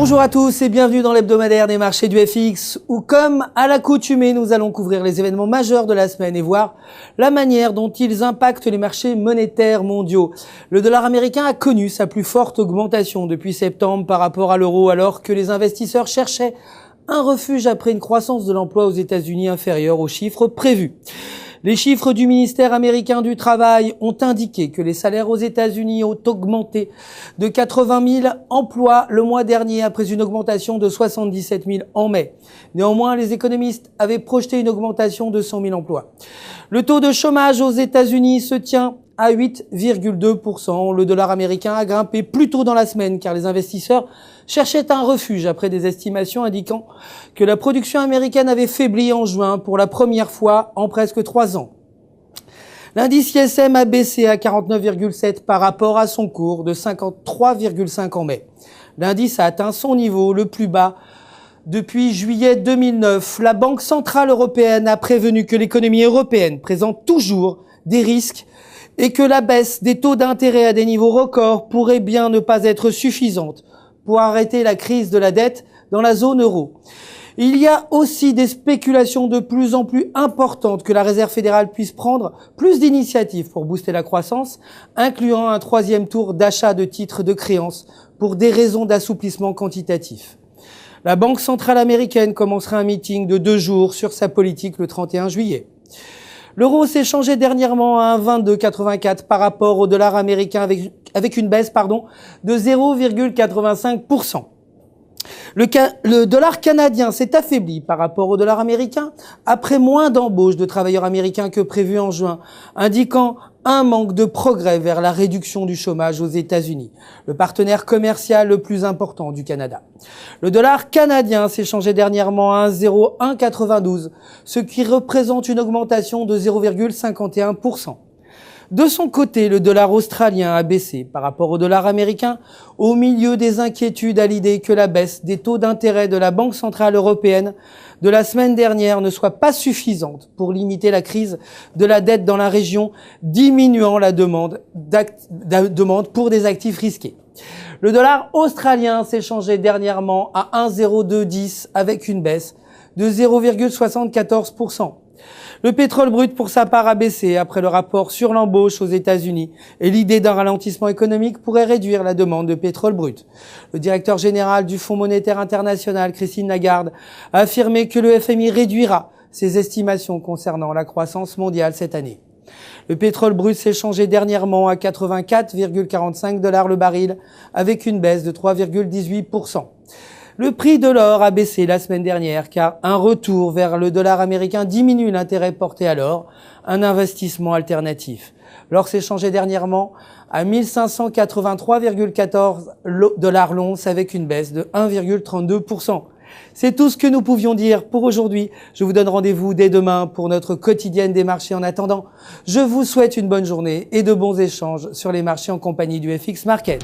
Bonjour à tous et bienvenue dans l'hebdomadaire des marchés du FX où, comme à l'accoutumée, nous allons couvrir les événements majeurs de la semaine et voir la manière dont ils impactent les marchés monétaires mondiaux. Le dollar américain a connu sa plus forte augmentation depuis septembre par rapport à l'euro alors que les investisseurs cherchaient un refuge après une croissance de l'emploi aux États-Unis inférieure aux chiffres prévus. Les chiffres du ministère américain du Travail ont indiqué que les salaires aux États-Unis ont augmenté de 80 000 emplois le mois dernier après une augmentation de 77 000 en mai. Néanmoins, les économistes avaient projeté une augmentation de 100 000 emplois. Le taux de chômage aux États-Unis se tient à 8,2%. Le dollar américain a grimpé plus tôt dans la semaine car les investisseurs cherchaient un refuge après des estimations indiquant que la production américaine avait faibli en juin pour la première fois en presque 3 ans. L'indice ISM a baissé à 49,7 par rapport à son cours de 53,5 en mai. L'indice a atteint son niveau le plus bas depuis juillet 2009. La Banque centrale européenne a prévenu que l'économie européenne présente toujours des risques et que la baisse des taux d'intérêt à des niveaux records pourrait bien ne pas être suffisante pour arrêter la crise de la dette dans la zone euro. Il y a aussi des spéculations de plus en plus importantes que la Réserve fédérale puisse prendre plus d'initiatives pour booster la croissance, incluant un troisième tour d'achat de titres de créances pour des raisons d'assouplissement quantitatif. La Banque centrale américaine commencera un meeting de 2 jours sur sa politique le 31 juillet. L'euro s'est changé dernièrement à 1,2284 par rapport au dollar américain avec une baisse de 0,85%. Le dollar canadien s'est affaibli par rapport au dollar américain après moins d'embauches de travailleurs américains que prévu en juin, indiquant un manque de progrès vers la réduction du chômage aux États-Unis, le partenaire commercial le plus important du Canada. Le dollar canadien s'est changé dernièrement à 1,0192, ce qui représente une augmentation de 0,51%. De son côté, le dollar australien a baissé par rapport au dollar américain au milieu des inquiétudes à l'idée que la baisse des taux d'intérêt de la Banque centrale européenne de la semaine dernière ne soit pas suffisante pour limiter la crise de la dette dans la région, diminuant la demande pour des actifs risqués. Le dollar australien s'est changé dernièrement à 1,0210 avec une baisse de 0,74%. Le pétrole brut, pour sa part, a baissé après le rapport sur l'embauche aux États-Unis et l'idée d'un ralentissement économique pourrait réduire la demande de pétrole brut. Le directeur général du Fonds monétaire international, Christine Lagarde, a affirmé que le FMI réduira ses estimations concernant la croissance mondiale cette année. Le pétrole brut s'est changé dernièrement à 84,45 $ le baril avec une baisse de 3,18%. Le prix de l'or a baissé la semaine dernière car un retour vers le dollar américain diminue l'intérêt porté à l'or, un investissement alternatif. L'or s'est changé dernièrement à 1583,14 $ l'once avec une baisse de 1,32%. C'est tout ce que nous pouvions dire pour aujourd'hui. Je vous donne rendez-vous dès demain pour notre quotidienne des marchés. En attendant, je vous souhaite une bonne journée et de bons échanges sur les marchés en compagnie du FX Market.